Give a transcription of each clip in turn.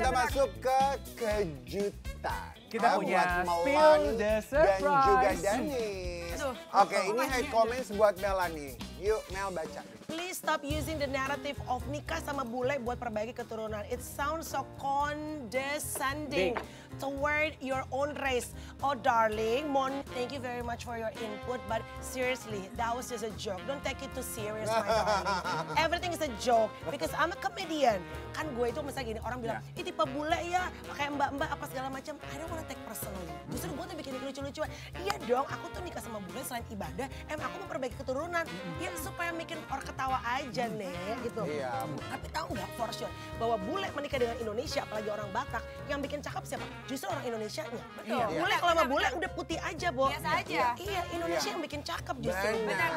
kita masuk ke kejutan. Kita punya buat Spill Melanie the dan juga Surprise. Dennis. Aduh. Oke, ini hate comments buat Melanie. Yuk, Mel baca. Please stop using the narrative of nikah sama bule buat perbaiki keturunan. It sounds so condescending toward your own race. Oh darling, Mon, thank you very much for your input, but seriously, that was just a joke. Don't take it too serious, my darling. Everything is a joke because I'm a comedian. Kan gue itu misalnya gini, orang bilang, ih tipe bule ya, kayak mbak-mbak apa segala macam. I don't wanna take personally. Justru gue tuh bikin lucu-lucuan. Iya dong, aku tuh nikah sama bule selain ibadah, aku mau perbaiki keturunan. Ya supaya bikin orang ketawa aja nih, gitu. Iya. Tapi tahu nggak for sure bahwa bule menikah dengan Indonesia, apalagi orang Batak, yang bikin cakep siapa? Justru orang Indonesianya. Iya. Bule kalau sama bule udah putih aja, Bo. Biasa aja. Iya, Indonesia yang bikin cakep justru. Benar.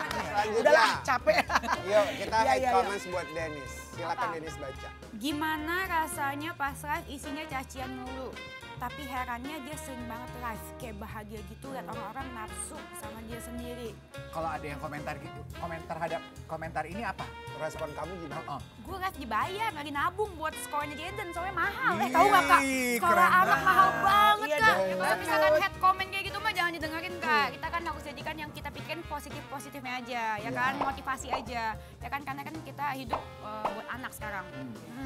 Udahlah, capek. Yuk, kita Iya, hate iya, comments buat Dennis. Silakan Apa? Dennis baca. Gimana rasanya pas live isinya cacian mulu. Tapi herannya dia sering banget live. Kayak bahagia gitu liat orang-orang nafsu sama dia sendiri. Kalau ada yang komentar gitu, komentar ini apa? Respon kamu gimana? Gue live dibayar, lagi nabung buat sekolahnya Jaden. Soalnya mahal. Ih, Tahu gak Kak? Sekolah keren anak mahal banget Iya Kak. dong. Kalau misalkan head comment kayak gitu mah jangan didengerin Kak. Kita kan harus jadikan yang kita pikirin positif-positifnya aja. Ya kan, motivasi aja. Ya kan, karena kan kita hidup buat anak sekarang.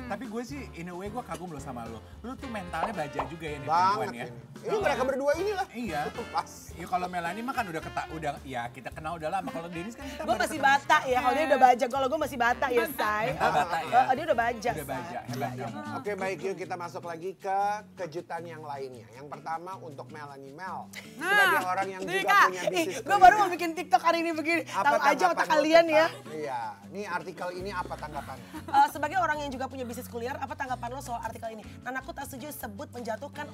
Tapi gue sih in a way gue kagum loh sama lo. Lo tuh mentalnya baja juga ya nih Banget perempuan ya. ini mereka berdua inilah. Iya. Pas. Ya kalau Melanie mah kan udah ya kita kenal udah lama. Kalau Dennis kan kita Gue baru masih ketemu. Batak ya, kalau dia udah baja. Kalau gue masih Batak ya, Say. Mental Batak ya. Dia udah baja, Udah baja, Say. hebat Iya, dong. iya. Oke, baik, yuk kita masuk lagi ke kejutan yang lainnya. Yang pertama untuk Melanie Mel. Sebagai orang yang juga Kak, punya bisnis gue baru mau bikin TikTok hari ini begini. Apa Tahu aja tanggapan otak lo kalian ya. tentang- Iya, ini artikel ini apa tanggapannya? Sebagai orang yang juga punya bisnis kuliner, apa tanggapan lo soal artikel ini? Nanaku tak setuju sebut menjatuhkan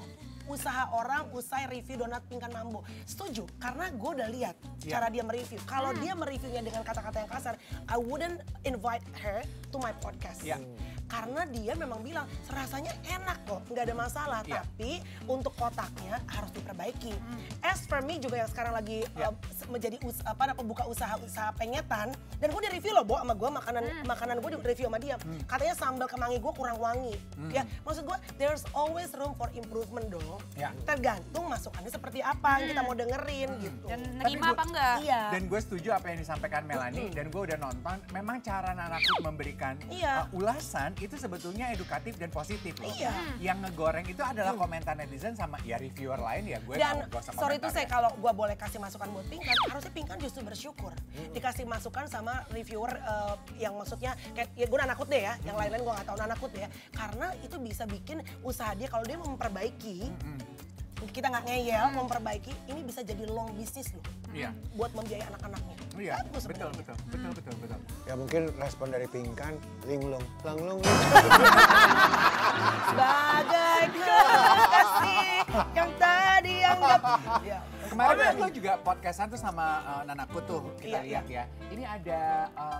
usaha orang usai review donat pingkan mambo. Setuju, karena gue udah lihat cara dia mereview. Kalau dia mereviewnya dengan kata-kata yang kasar, I wouldn't invite her to my podcast. Iya. Karena dia memang bilang rasanya enak kok, nggak ada masalah. Iya. Tapi untuk kotaknya harus diperbaiki. As for me juga yang sekarang lagi menjadi pembuka usaha pengetan. Dan gue di-review loh, Bo, sama gue makanan gue di-review sama dia. Katanya sambal kemangi gue kurang wangi. Ya, maksud gue there's always room for improvement dong. Ya. Tergantung masukannya seperti apa yang kita mau dengerin gitu. Dan Tapi nerima apa enggak? Iya. Dan gue setuju apa yang disampaikan Melanie dan gue udah nonton. Memang cara Nanaku memberikan Iya. ulasan itu sebetulnya edukatif dan positif loh. Iya. Yang ngegoreng itu adalah komentar netizen sama ya reviewer lain ya gue Dan gak usah sorry itu komentar saya ya. kalau gue boleh kasih masukan buat Pinkan, harusnya Pinkan justru bersyukur dikasih masukan sama reviewer yang maksudnya kayak ya gue nanakut deh ya, yang lain-lain gue nggak tahu nanakut deh ya, karena itu bisa bikin usaha dia kalau dia mau memperbaiki. Kita nggak ngeyel, memperbaiki, ini bisa jadi long bisnis loh. Iya. Buat membiayai anak-anaknya. Iya, Bagus betul, sebenarnya. betul. Ya mungkin respon dari Pinkan, linglung, langlung. Sebagai kasih yang tadi anggap. Ya. Kemarin kan lo juga podcastan tuh sama Nanaku tuh, kita Iya, lihat ya. Ini ada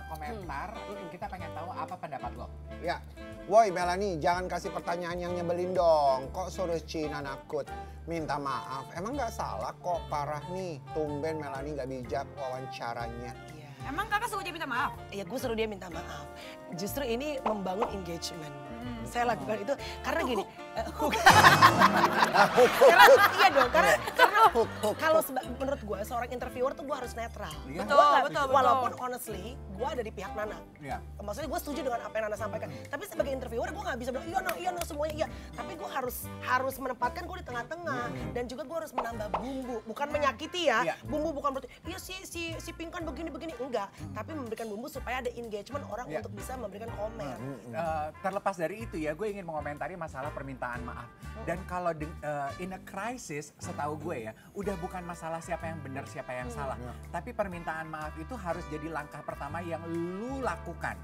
komentar, kita pengen tahu apa pendapat lo. Ya, woi Melanie, jangan kasih pertanyaan yang nyebelin dong. Kok suruh Cina nakut minta maaf? Emang nggak salah kok, parah nih. Tumben Melanie nggak bijak wawancaranya. Iya. Emang kakak suruh dia minta maaf? Ya gue suruh dia minta maaf. Justru ini membangun engagement. Saya lakukan itu karena gini. Karena iya dong, karena kalau menurut gue seorang interviewer tuh gue harus netral. Iya. Betul, Gua nggak- betul. Walaupun honestly gue ada di pihak Nana. Iya. Maksudnya gue setuju dengan apa yang Nana sampaikan. Tapi sebagai interviewer gue nggak bisa bilang iya no semuanya iya. Tapi gue harus menempatkan gue di tengah-tengah dan juga gue harus menambah bumbu, bukan menyakiti ya. Iya. Bumbu bukan berarti iya si Pinkan begini enggak. Tapi memberikan bumbu supaya ada engagement orang Iya. untuk bisa memberikan komen. Terlepas dari itu ya, gue ingin mengomentari masalah permintaan maaf. Dan kalau in a crisis, setahu gue ya, udah bukan masalah siapa yang benar, siapa yang salah. Tapi permintaan maaf itu harus jadi langkah pertama yang lu lakukan.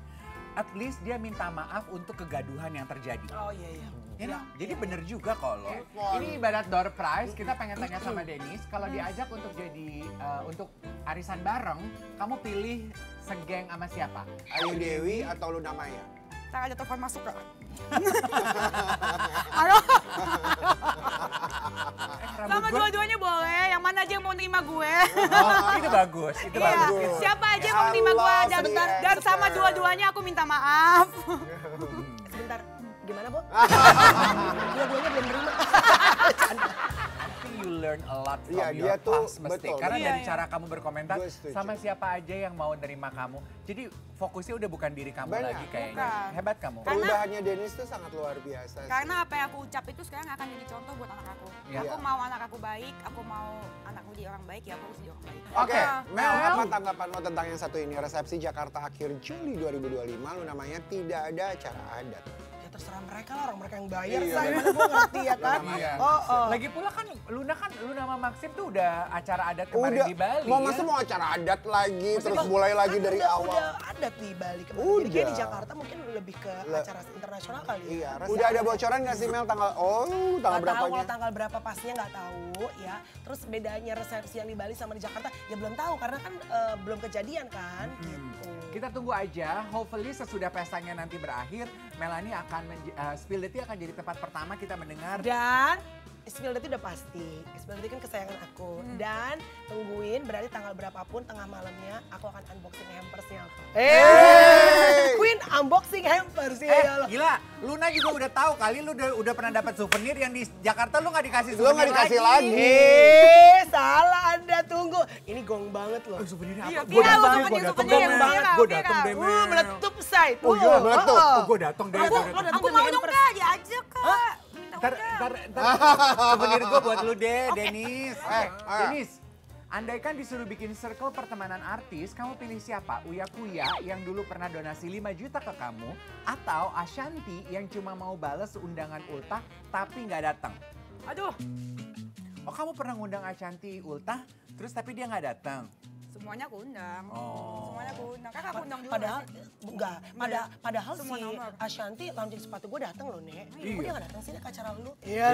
At least dia minta maaf untuk kegaduhan yang terjadi. Oh iya. You know, jadi bener juga kok lo. Ini ibarat door prize, kita pengen tanya sama Dennis, kalau diajak untuk jadi untuk arisan bareng, kamu pilih segeng sama siapa? Ayu Dewi atau Luna Maya? Tak ada telepon masuk Kak. Rambut Sama gua- dua-duanya boleh, yang mana aja yang mau nerima gue. Oh, itu bagus, itu Iya, bagus. siapa aja yang mau nerima gue Allah, dan sedih dan sama expert. dua-duanya aku minta maaf. Sebentar, Gimana, Bo? Dua-duanya belum terima. I think you learn a lot from Iya, your dia tuh past mistake. betul. Karena Iya, dari iya. cara kamu berkomentar Gue setuju. sama siapa aja yang mau nerima kamu. Jadi fokusnya udah bukan diri kamu Benar. lagi kayaknya. Bukan. Hebat kamu. Karena- Perubahannya Dennis tuh sangat luar biasa sih. Karena apa yang aku ucap itu sekarang akan jadi contoh buat anak aku. Iya. Aku mau anak aku baik, aku mau anakku jadi orang baik, ya aku harus jadi orang baik. Oke, Nah, Mel, apa tanggapan lo tentang yang satu ini? Resepsi Jakarta akhir Juli 2025, lu namanya tidak ada acara adat. Ya terserah mereka lah, orang mereka yang bayar. Iya. Saya mana gue ngerti ya kan. Iya. Oh. Lagi pula kan Luna sama Maxim tuh udah acara adat kemarin di Bali. mau ya? masa mau acara adat lagi, terus mulai lagi Kan dari udah, awal. Udah adat di Bali kemarin. Jadi kayak di Udah. Jakarta mungkin lebih ke acara internasional kali ya. Iya, udah ada bocoran nggak sih Mel tanggal tanggal Nggak tahu berapanya? kalau tanggal berapa pastinya nggak tahu ya. Terus bedanya resepsi yang di Bali sama di Jakarta ya belum tahu karena kan belum kejadian kan gitu. Kita tunggu aja, hopefully sesudah pestanya nanti berakhir, Melanie akan, Spill the Tea akan jadi tempat pertama kita mendengar. Dan Spill the Tea udah pasti. Spill the Tea kan kesayangan aku. Dan tungguin berarti tanggal berapapun tengah malamnya aku akan unboxing hampersnya apa. Queen unboxing hampers ya. Gila, Luna juga udah tahu kali lu udah pernah dapat souvenir yang di Jakarta lu nggak dikasih Lu souvenir nggak dikasih lagi. Salah Anda tunggu. Ini gong banget loh. Souvenirnya Iya, apa? viral, Gua souvenir dateng souvenir yang deh, viral, Mel. Gua dateng viral. deh, Mel. Meletup say. Oh iya, meletup. Oh, gue datang deh. Aku- gua lo datang. datang Aku tuh mau di dong hampers. Kak, diajak Kak. Minta Ntar, udah. souvenir gue buat lu deh, Denis. ayo. Denis, andaikan disuruh bikin circle pertemanan artis, kamu pilih siapa? Uya Kuya yang dulu pernah donasi 5 juta ke kamu, atau Ashanti yang cuma mau bales undangan ultah tapi nggak datang? Aduh, Oh, kamu pernah ngundang Ashanti ultah, terus tapi dia nggak datang? semuanya aku undang. Oh. Semuanya aku undang. Kakak aku undang juga. Padahal enggak, padahal Semua si nomor. Ashanti launching sepatu gue datang loh, Nek. Kok Iya. dia gak datang sih Nek, ke acara lu? Iya.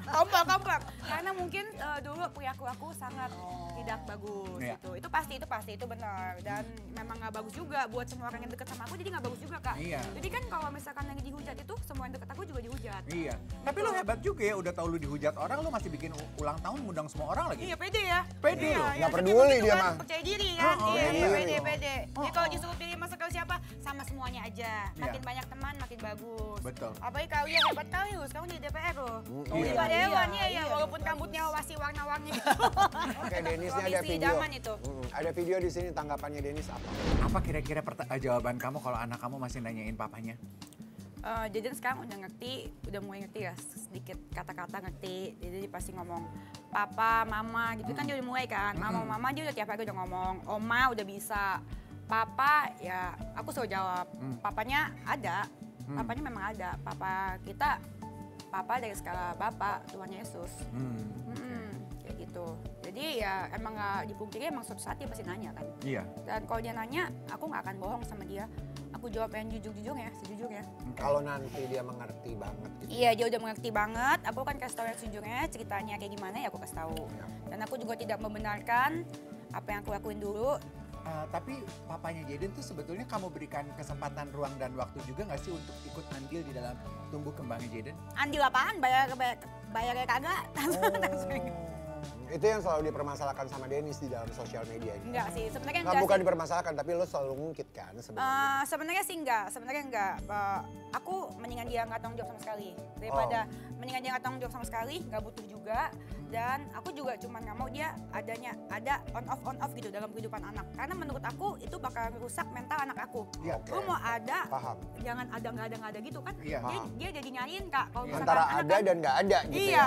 Kompak. Karena mungkin dulu perilaku aku sangat tidak bagus Iya. gitu. Itu pasti itu benar. Dan memang nggak bagus juga buat semua orang yang dekat sama aku, jadi nggak bagus juga Kak. Iya. Jadi kan kalau misalkan lagi dihujat itu, semua yang dekat aku juga dihujat. Iya, tapi lo hebat juga ya, udah tau lu dihujat orang, lu masih bikin ulang tahun ngundang semua orang lagi. Iya pede ya. Pede Iya, loh. iya, Nggak tapi peduli begitu dia kan, mah. Percaya diri kan. Oh, Iya, iya. pede. Jadi kalau disuruh pilih masuk ke siapa, sama semuanya aja. Makin Iya. banyak teman, makin bagus. Betul. Apalagi kau ya hebat kali Lus, kamu di DPR loh. Oh, Di iya. Pak Dewan, Iya, iya, walaupun rambutnya wasi warna-warni. Oke, Denisnya ada Komisi video. idaman itu. Ada video di sini, tanggapannya Denis apa? Apa kira-kira jawaban kamu kalau anak kamu masih nanyain papanya? Jaden sekarang udah ngerti, udah mulai ngerti ya, sedikit kata-kata ngerti. Jadi dia pasti ngomong papa, mama gitu kan dia udah mulai kan. Mama dia udah tiap hari udah ngomong, oma udah bisa. Papa ya aku selalu jawab, papanya ada, papanya memang ada. Papa kita, papa dari skala Bapak, Tuhan Yesus. Kayak gitu. Jadi ya emang gak dipungkiri, emang suatu saat dia pasti nanya kan. Iya. Dan kalau dia nanya, aku nggak akan bohong sama dia. Aku jawab yang jujur-jujurnya, sejujurnya. Kalau nanti dia mengerti banget gitu. Iya, dia udah mengerti banget. Aku kan kasih tahu yang sejujurnya, ceritanya kayak gimana ya aku kasih tahu. Dan aku juga tidak membenarkan apa yang aku lakuin dulu. Tapi papanya Jaden tuh sebetulnya kamu berikan kesempatan, ruang dan waktu juga nggak sih untuk ikut andil di dalam tumbuh kembangnya Jaden? Andil apaan? Bayarnya kagak? Itu yang selalu dipermasalahkan sama Denis di dalam sosial media. Enggak sih, sebenarnya Nggak, enggak bukan sih. dipermasalahkan, tapi lo selalu ngungkit kan sebenarnya. Sebenarnya enggak. Aku mendingan dia nggak tanggung jawab sama sekali daripada mendingan dia nggak tanggung jawab sama sekali, nggak butuh juga. Dan aku juga cuman nggak mau dia ada on off gitu dalam kehidupan anak. Karena menurut aku itu bakal merusak mental anak aku. Iya, Lu mau ada, Paham. jangan ada nggak ada gitu kan? Iya. Dia jadi nyariin Kak. Kalau misalkan Antara anak ada kan- dan nggak ada gitu Iya. ya.